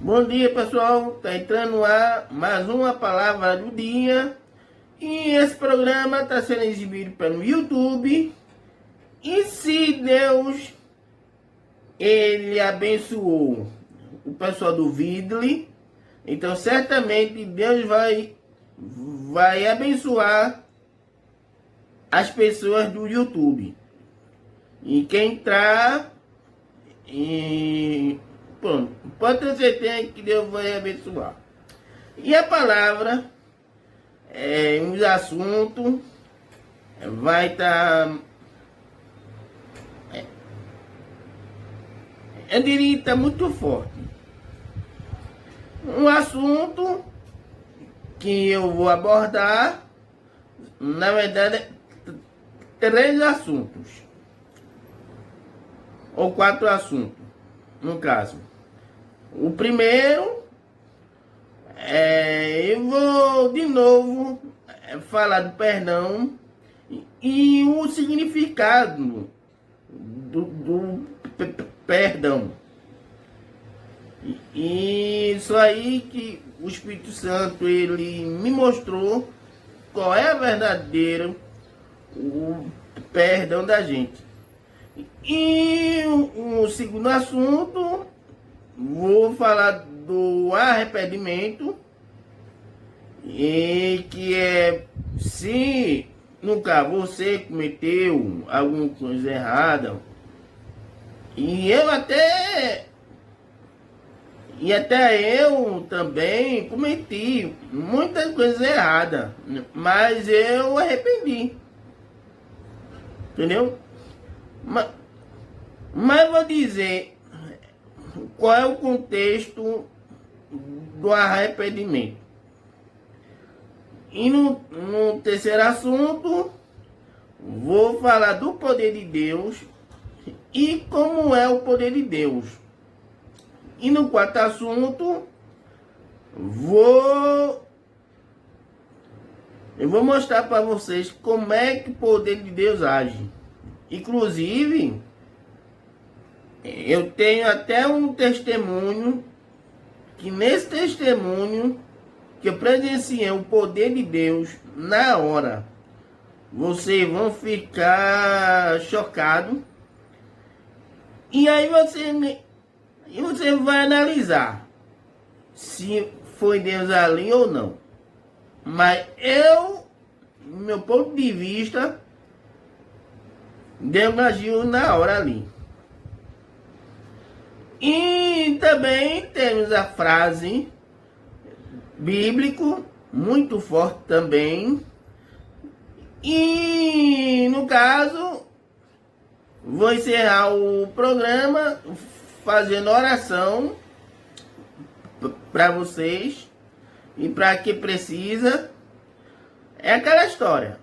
Bom dia, pessoal. Tá entrando no ar mais uma palavra do dia. E esse programa está sendo exibido pelo YouTube. E se Deus ele abençoou o pessoal do Vidli, então certamente Deus vai abençoar as pessoas do YouTube. E quem entrar e pronto, pode ter certeza que Deus vai abençoar. E a palavra, os assuntos, vai estar, eu diria, está muito forte. Um assunto que eu vou abordar, na verdade, três assuntos, ou quatro assuntos, no caso. O primeiro, eu vou de novo falar do perdão e o significado do perdão. E isso aí que o Espírito Santo ele me mostrou qual é a verdadeira o perdão da gente. E o segundo assunto, vou falar do arrependimento, e que é se nunca você cometeu alguma coisa errada, e até eu também cometi muitas coisas erradas, mas eu arrependi, entendeu? Mas vou dizer qual é o contexto do arrependimento. E no terceiro assunto, vou falar do poder de Deus e como é o poder de Deus. E no quarto assunto, eu vou mostrar para vocês como é que o poder de Deus age. Inclusive, eu tenho até um testemunho, que nesse testemunho, que eu presenciei o poder de Deus na hora. Vocês vão ficar chocados. E aí você vai analisar se foi Deus ali ou não. Mas meu ponto de vista, Deus agiu na hora ali. E também temos a frase bíblico, muito forte também. E no caso, vou encerrar o programa fazendo oração para vocês e para quem precisa. É aquela história.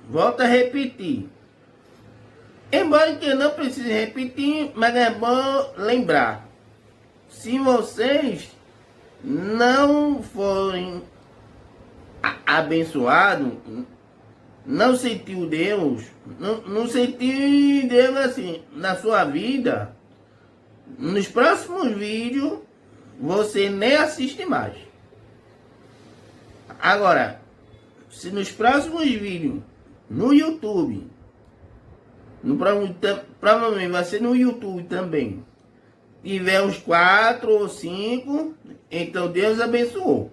Volto a repetir. Embora que eu não precise repetir, mas é bom lembrar. Se vocês não forem abençoados, não sentiu Deus, não sentiu Deus assim na sua vida, nos próximos vídeos você nem assiste mais. Agora, se nos próximos vídeos no YouTube, provavelmente vai ser no YouTube também, tiver uns 4 ou 5, então Deus abençoou.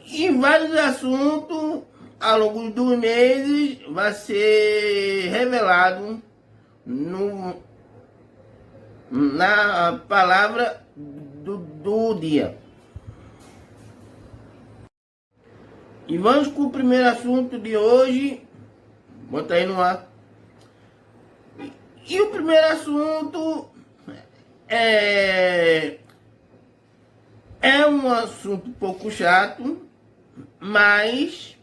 E vários assuntos ao longo dos meses vai ser revelado na palavra do dia. E vamos com o primeiro assunto de hoje. Bota aí no ar. E o primeiro assunto é um assunto um pouco chato, mas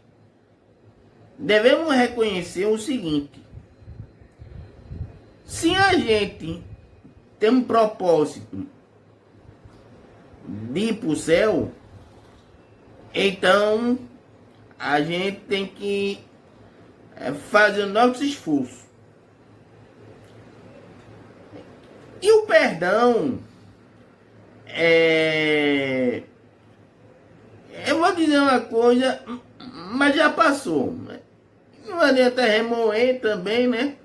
devemos reconhecer o seguinte: se a gente tem um propósito de ir para o céu, então a gente tem que fazer o nosso esforço. E o perdão Eu vou dizer uma coisa, mas já passou. Não adianta remoer também, né?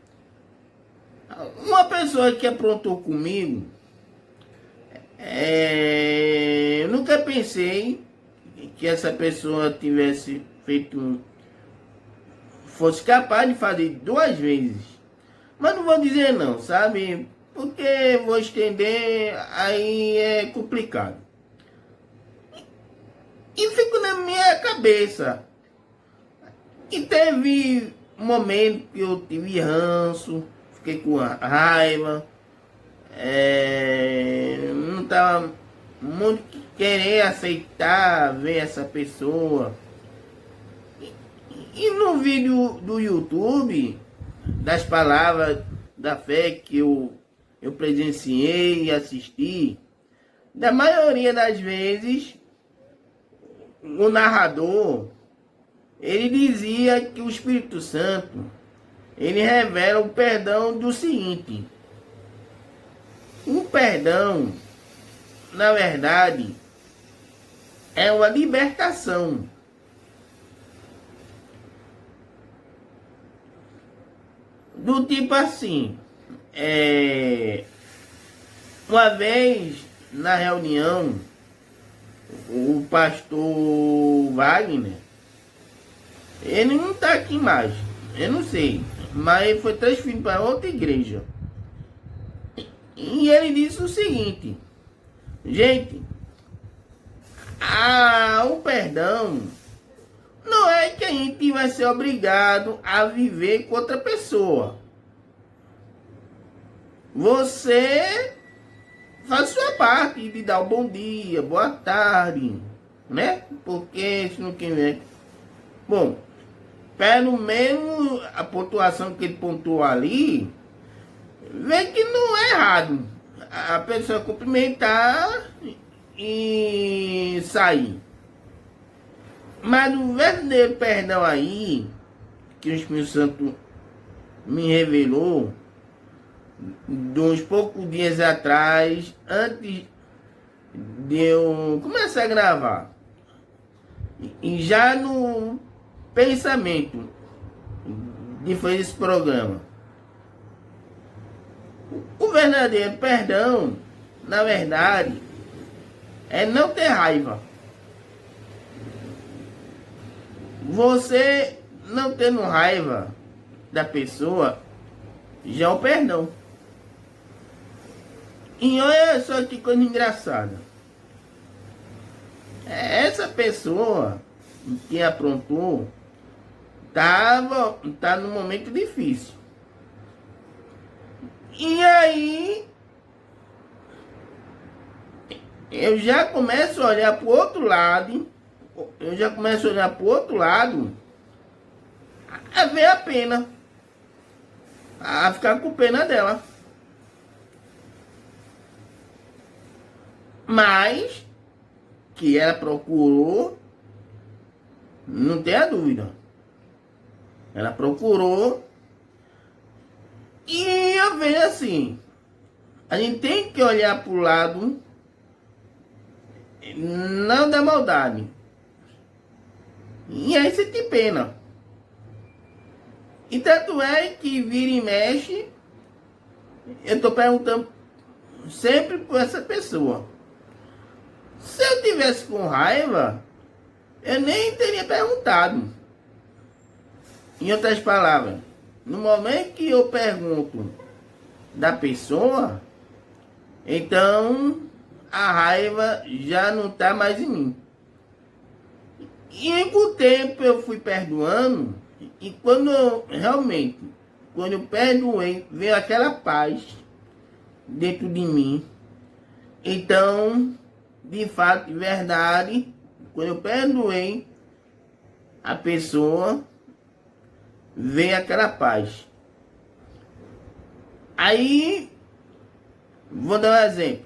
Uma pessoa que aprontou comigo, eu nunca pensei que essa pessoa tivesse fosse capaz de fazer 2 vezes. Mas não vou dizer não, sabe? Porque vou estender, aí é complicado. E fico na minha cabeça. E teve um momento que eu tive ranço, fiquei com raiva, não estava muito querendo aceitar ver essa pessoa. E no vídeo do YouTube, das palavras da fé que eu presenciei e assisti, da maioria das vezes, o narrador, ele dizia que o Espírito Santo, ele revela o perdão do seguinte: o perdão, na verdade, é uma libertação. Do tipo assim, uma vez na reunião, o pastor Wagner, ele não está aqui mais, eu não sei, mas ele foi transferido para outra igreja. E ele disse o seguinte: gente, o perdão não é que a gente vai ser obrigado a viver com outra pessoa. Você faz sua parte de dar o bom dia, boa tarde, né? Porque se não quiser. Bom, pelo menos a pontuação que ele pontuou ali, vê que não é errado a pessoa cumprimentar e sair. Mas o verdadeiro perdão aí, que o Espírito Santo me revelou, de uns poucos dias atrás, antes de eu começar a gravar, e já no pensamento de fazer esse programa, o verdadeiro perdão, na verdade, é não ter raiva. Você não tendo raiva da pessoa, já é o perdão. E olha só que coisa engraçada. Essa pessoa que aprontou tá num momento difícil. E aí eu já começo a olhar pro outro lado. A ver a pena. A ficar com pena dela. Mas que ela procurou, não tenha dúvida. Ela procurou. E eu vejo assim, a gente tem que olhar pro lado não da maldade. E aí você tem pena. E tanto é que vira e mexe, eu tô perguntando sempre por essa pessoa. Se eu tivesse com raiva, eu nem teria perguntado. Em outras palavras, no momento que eu pergunto da pessoa, então a raiva já não está mais em mim. E com o tempo eu fui perdoando, e quando eu perdoei, veio aquela paz dentro de mim. Então, de fato, de verdade, quando eu perdoei a pessoa, veio aquela paz. Aí, vou dar um exemplo.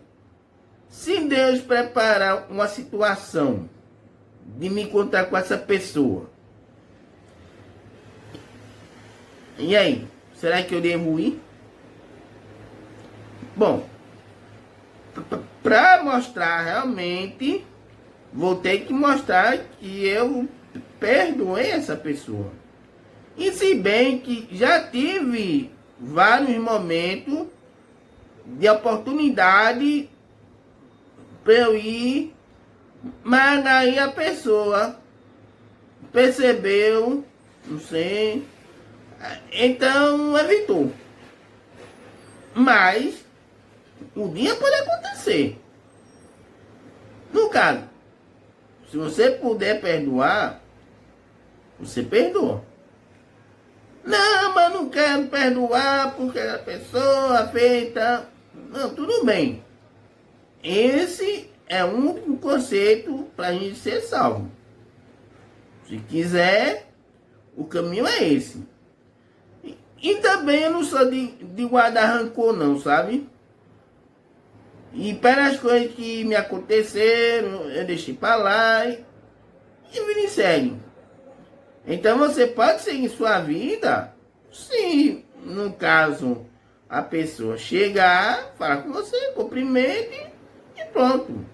Se Deus preparar uma situação de me encontrar com essa pessoa, e aí? Será que eu devo ir? Bom, Para mostrar realmente, vou ter que mostrar que eu perdoei essa pessoa. E se bem que já tive vários momentos de oportunidade para eu ir, mas aí a pessoa percebeu, não sei, então evitou. Mas o dia pode acontecer. No caso, se você puder perdoar, você perdoa. Não, mas não quero perdoar porque a pessoa feita. Não, tudo bem. Esse é o único conceito para a gente ser salvo. Se quiser, o caminho é esse. E também eu não sou de guardar rancor não, sabe? E pelas coisas que me aconteceram, eu deixei para lá e vida e segue. Então você pode seguir sua vida se, no caso, a pessoa chegar, falar com você, cumprimente e pronto.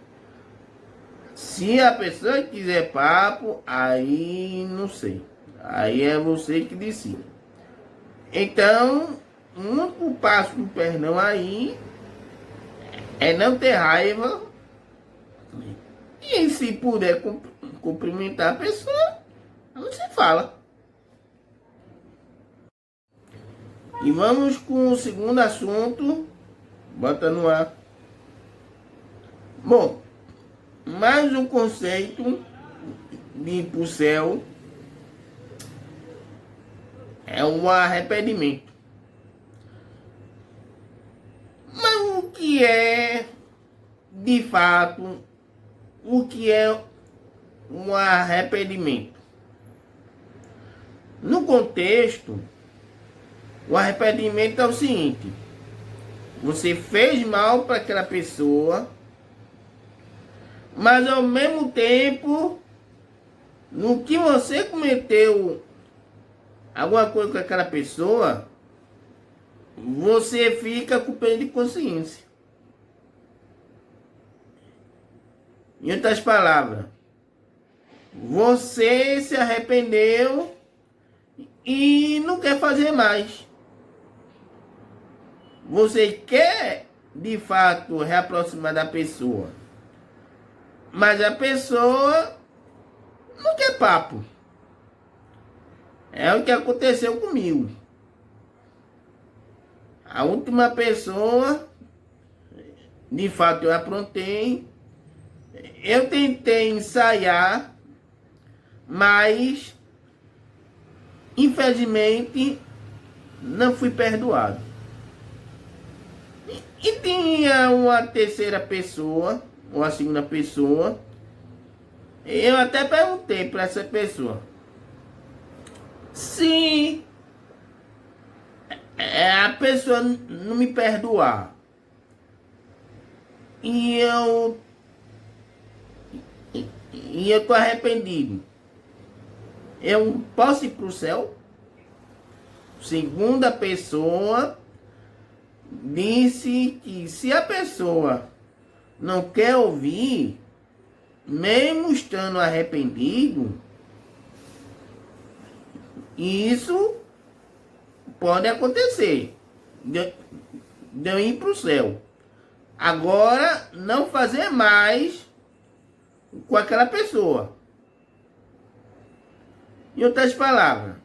Se a pessoa quiser papo, aí não sei. Aí é você que decide. Então, o único passo do perdão aí é não ter raiva. E se puder cumprimentar a pessoa, você fala. E vamos com o segundo assunto. Bota no ar. Bom, mais um conceito de ir pro céu é o arrependimento. Mas o que é, de fato, o que é um arrependimento? No contexto, o arrependimento é o seguinte: você fez mal para aquela pessoa, mas ao mesmo tempo, no que você cometeu alguma coisa com aquela pessoa, você fica com peso de consciência. Em outras palavras, você se arrependeu e não quer fazer mais. Você quer, de fato, reaproximar da pessoa, mas a pessoa não quer papo. É o que aconteceu comigo. A última pessoa, de fato, eu aprontei. Eu tentei ensaiar, mas infelizmente não fui perdoado. E tinha uma terceira pessoa, ou a segunda pessoa. Eu até perguntei para essa pessoa se a pessoa não me perdoar e eu tô arrependido, eu posso ir pro céu? Segunda pessoa disse que se a pessoa não quer ouvir, mesmo estando arrependido, isso pode acontecer de eu ir para o céu. Agora, não fazer mais com aquela pessoa. Em outras palavras,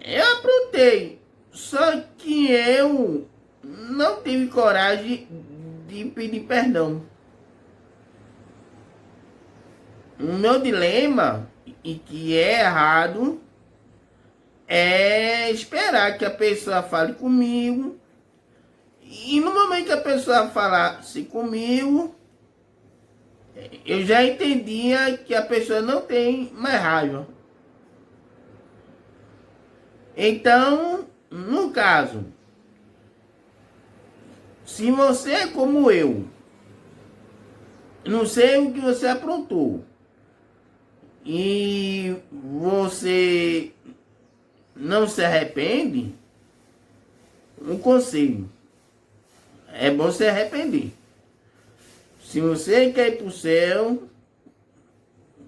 eu aprontei, só que eu não tive coragem de pedir perdão. O meu dilema, e que é errado, é esperar que a pessoa fale comigo. E no momento que a pessoa falasse comigo, eu já entendia que a pessoa não tem mais raiva. Então, no caso, se você é como eu, não sei o que você aprontou, e você não se arrepende, um conselho: é bom se arrepender. Se você quer ir para o céu,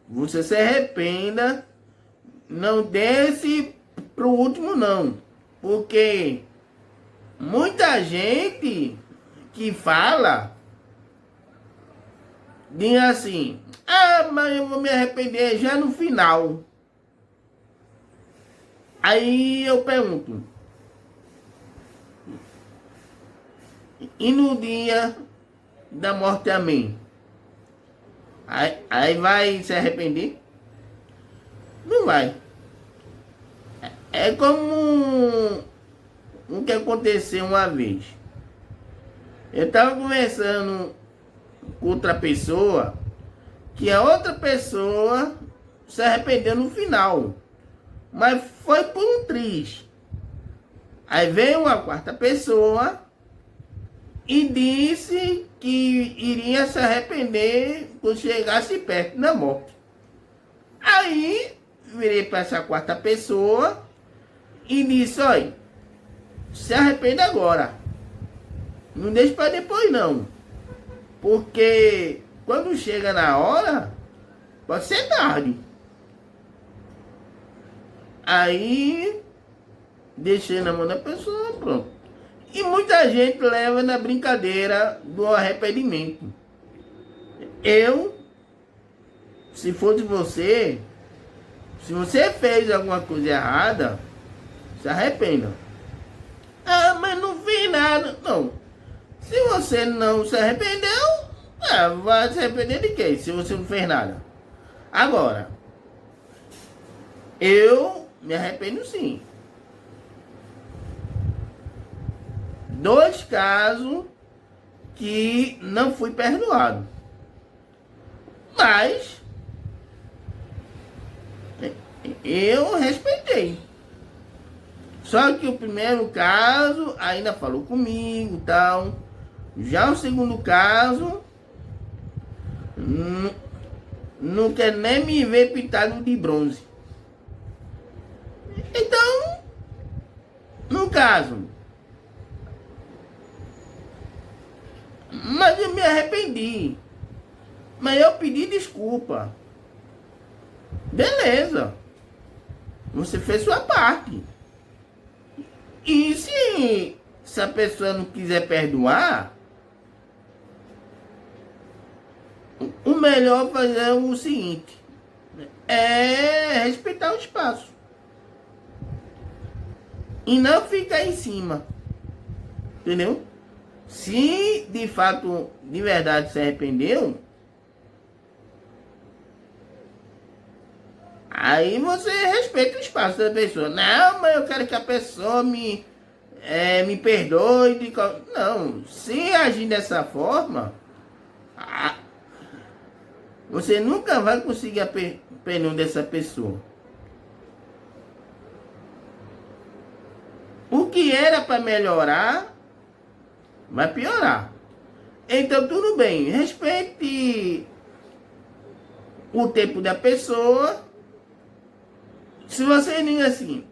você se arrependa, não desce para o último não. Porque muita gente que fala, diz assim, mas eu vou me arrepender já no final. Aí eu pergunto, e no dia da morte, amém? Aí vai se arrepender? Não vai. É como o que aconteceu uma vez. Eu estava conversando com outra pessoa, que a outra pessoa se arrependeu no final, mas foi por um triz. Aí veio uma quarta pessoa e disse que iria se arrepender quando chegasse perto da morte. Aí virei para essa quarta pessoa e disse, olha, se arrependa agora. Não deixe para depois não. Porque quando chega na hora, pode ser tarde. Aí deixei na mão da pessoa, pronto. E muita gente leva na brincadeira do arrependimento. Eu, se fosse você, se você fez alguma coisa errada, se arrependa. Mas não fiz nada. Não. Se você não se arrependeu, vai se arrepender de quê? Se você não fez nada. Agora, eu me arrependo sim. 2 casos que não fui perdoado. Mas eu respeitei. Só que o primeiro caso ainda falou comigo e tal. Já o segundo caso não quer nem me ver pintado de bronze. Então, no caso, mas eu me arrependi. Mas eu pedi desculpa. Beleza. Você fez sua parte. E se a pessoa não quiser perdoar, o melhor fazer é o seguinte, é respeitar o espaço. E não ficar em cima. Entendeu? Se de fato, de verdade se arrependeu, aí você respeita o espaço da pessoa. Não, mas eu quero que a pessoa me perdoe. Não, se agir dessa forma, você nunca vai conseguir a perdão dessa pessoa. O que era para melhorar, vai piorar. Então tudo bem, respeite o tempo da pessoa. Se você diz assim,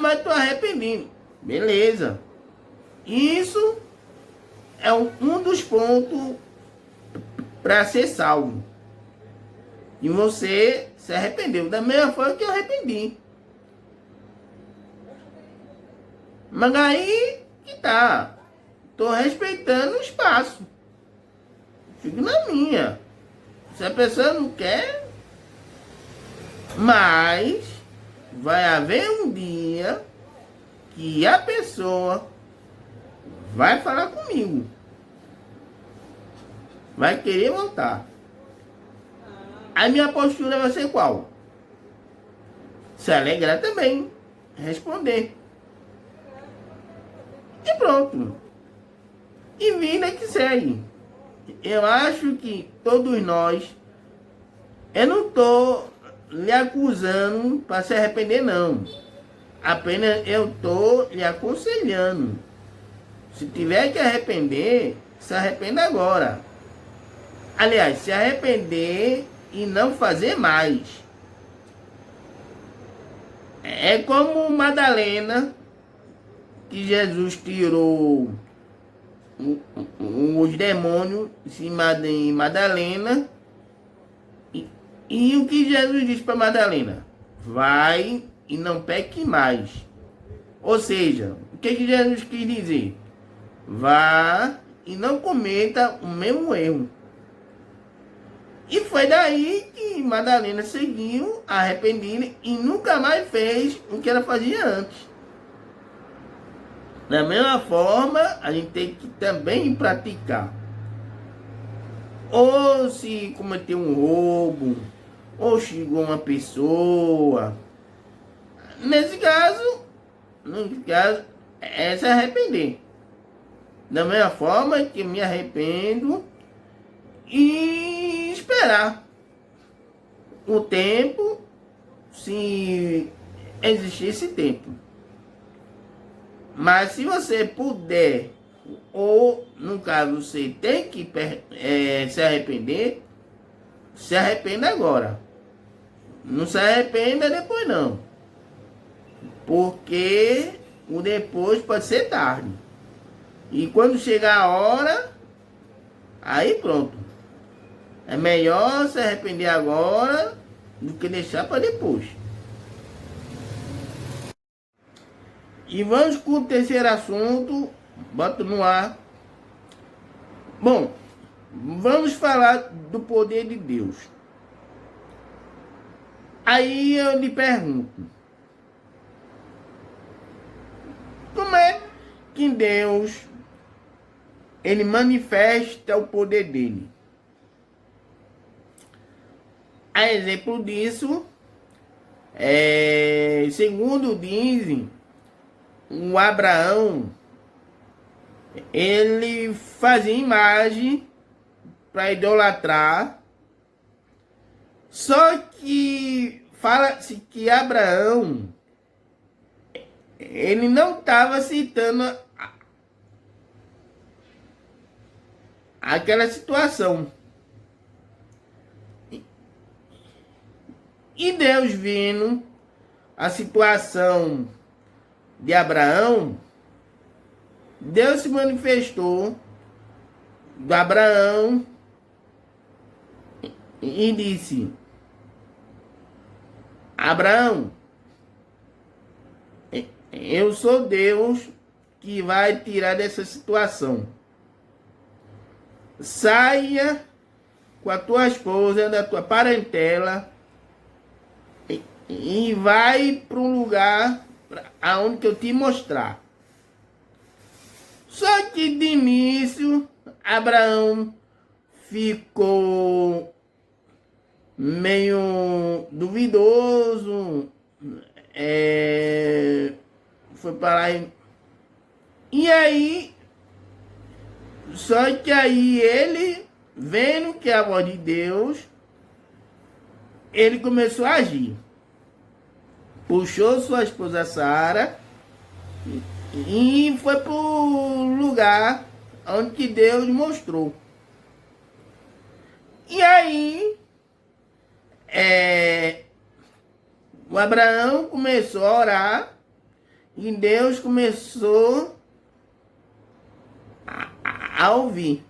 mas tô arrependido, beleza. Isso é um dos pontos para ser salvo. E você se arrependeu da mesma forma que eu arrependi. Mas aí que tá. Tô respeitando o espaço. Fico na minha. Se a pessoa não quer, mas vai haver um dia que a pessoa vai falar comigo. Vai querer voltar. A minha postura vai ser qual? Se alegrar também. Responder. E pronto. E vida que segue. Eu acho que todos nós, eu não estou lhe acusando para se arrepender, não. Apenas eu estou lhe aconselhando. Se tiver que arrepender, se arrependa agora. Aliás, se arrepender e não fazer mais. É como Madalena, que Jesus tirou os demônios em cima de Madalena. E o que Jesus disse para Madalena? Vai e não peque mais. Ou seja, o que Jesus quis dizer? Vá e não cometa o mesmo erro. E foi daí que Madalena seguiu arrependida e nunca mais fez o que ela fazia antes. Da mesma forma, a gente tem que também praticar. Ou se cometeu um roubo, ou xingou uma pessoa. Nesse caso, é se arrepender. Da mesma forma que eu me arrependo e esperar o tempo, se existir esse tempo. Mas se você puder, ou no caso você tem que se arrependa agora. Não se arrependa depois não. Porque o depois pode ser tarde. E quando chegar a hora, aí pronto. É melhor se arrepender agora do que deixar para depois. E vamos com o terceiro assunto. Boto no ar. Bom, vamos falar do poder de Deus. Aí eu lhe pergunto. Como é que Deus ele manifesta o poder dele? A exemplo disso, segundo dizem, o Abraão, ele fazia imagem para idolatrar, só que fala-se que Abraão, ele não estava citando aquela situação. E Deus vendo a situação de Abraão, Deus se manifestou do Abraão e disse: Abraão, eu sou Deus que vai tirar dessa situação. Saia com a tua esposa, da tua parentela, e vai para um lugar aonde que eu te mostrar. Só que de início, Abraão ficou meio duvidoso, foi para lá e aí, só que aí ele, vendo que é a voz de Deus, ele começou a agir. Puxou sua esposa Sara e foi para o lugar onde que Deus mostrou. E aí, o Abraão começou a orar e Deus começou a ouvir.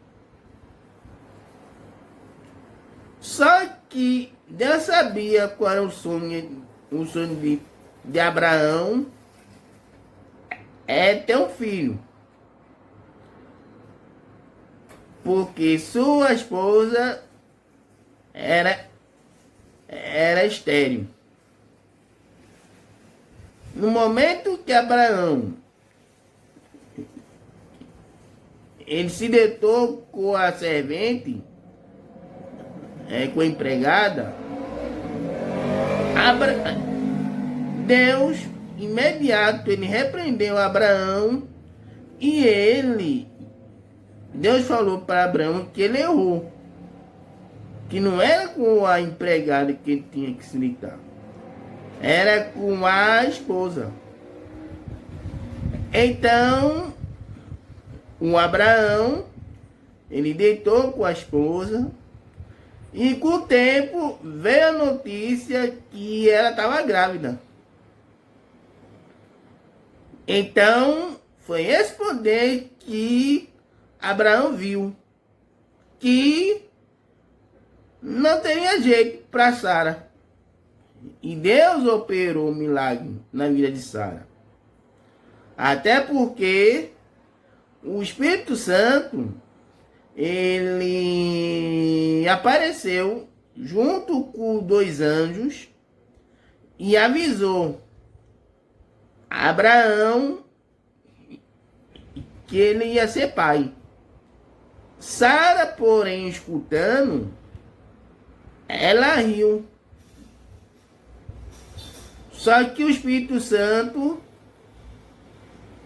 Só que Deus sabia qual era o sonho de Abraão, é ter um filho. Porque sua esposa era estéril. No momento que Abraão ele se deitou com a servente, com a empregada, Deus, imediato, ele repreendeu Abraão e Deus falou para Abraão que ele errou, que não era com a empregada que ele tinha que se deitar, era com a esposa. Então, o Abraão, ele deitou com a esposa, e com o tempo veio a notícia que ela estava grávida. Então, foi esse poder que Abraão viu que não teria jeito para Sara. E Deus operou um milagre na vida de Sara. Até porque o Espírito Santo, ele apareceu junto com 2 anjos e avisou a Abraão que ele ia ser pai. Sara, porém, escutando, ela riu. Só que o Espírito Santo,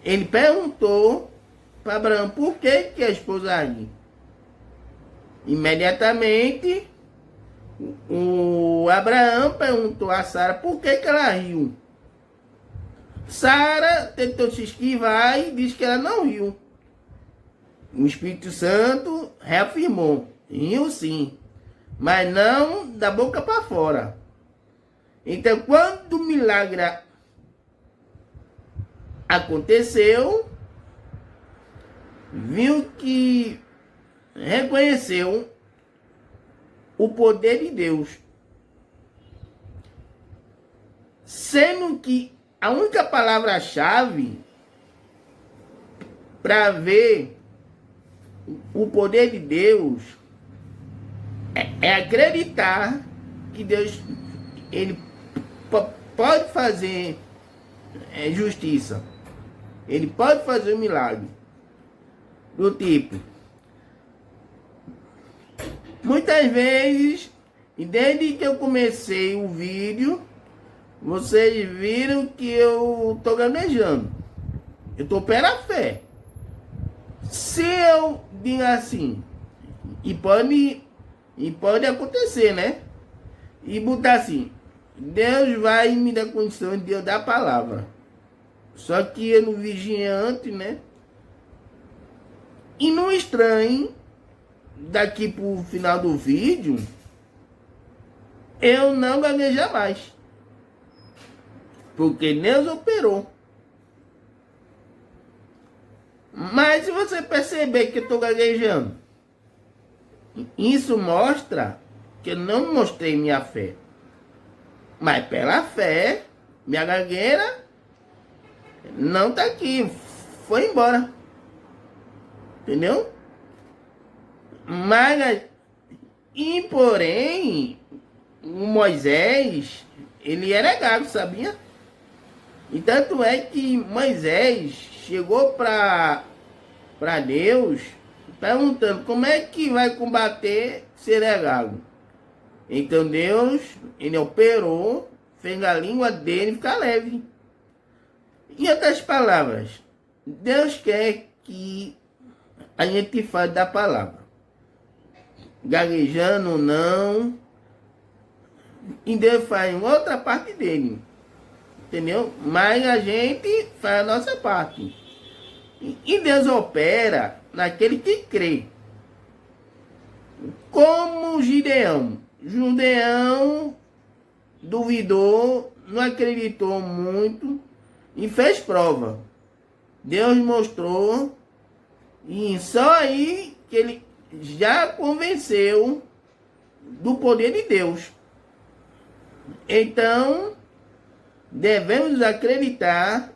ele perguntou para Abraão por que a esposa riu. Imediatamente, o Abraão perguntou a Sara por que ela riu. Sara tentou se esquivar e disse que ela não riu. O Espírito Santo reafirmou: riu sim, mas não da boca para fora. Então, quando o milagre aconteceu, viu que reconheceu o poder de Deus, sendo que a única palavra-chave para ver o poder de Deus é acreditar que Deus ele pode fazer justiça. Ele pode fazer um milagre. Do tipo, muitas vezes, e desde que eu comecei o vídeo, vocês viram que eu tô gaguejando. Eu tô pela fé. Se eu digo assim, e pode acontecer, né? E botar assim, Deus vai me dar condições de eu dar a palavra. Só que eu não vigiei antes, né? E não estranhe, daqui pro final do vídeo, eu não gaguejar mais. Porque Deus operou. Mas se você perceber que eu estou gaguejando, isso mostra que eu não mostrei minha fé. Mas pela fé, minha gagueira não está aqui. Foi embora. Entendeu? Mas, e porém, o Moisés, ele era gago, sabia? E tanto é que Moisés chegou para Deus perguntando como é que vai combater se ele é gago. Então Deus, ele operou, fez a língua dele ficar leve. Em outras palavras, Deus quer que a gente fale da palavra. Gaguejando ou não, e Deus faz outra parte dele. Entendeu? Mas a gente faz a nossa parte. E Deus opera naquele que crê. Como Gideão. Gideão duvidou, não acreditou muito e fez prova. Deus mostrou e só aí que ele já convenceu do poder de Deus. Então, devemos acreditar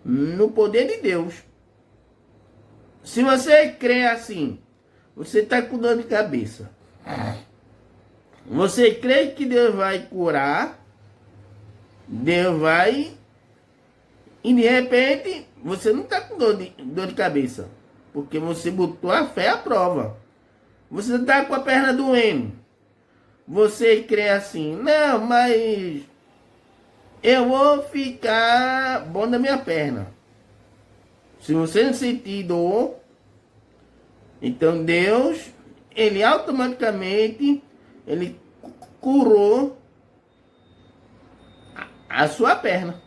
no poder de Deus. Se você crê assim, você está com dor de cabeça. Você crê que Deus vai curar, Deus vai, e de repente você não está com dor de cabeça, porque você botou a fé à prova. Você está com a perna doendo. Você crê assim, não, mas eu vou ficar bom da minha perna. Se você não sentir dor, então Deus, ele automaticamente, ele curou a sua perna.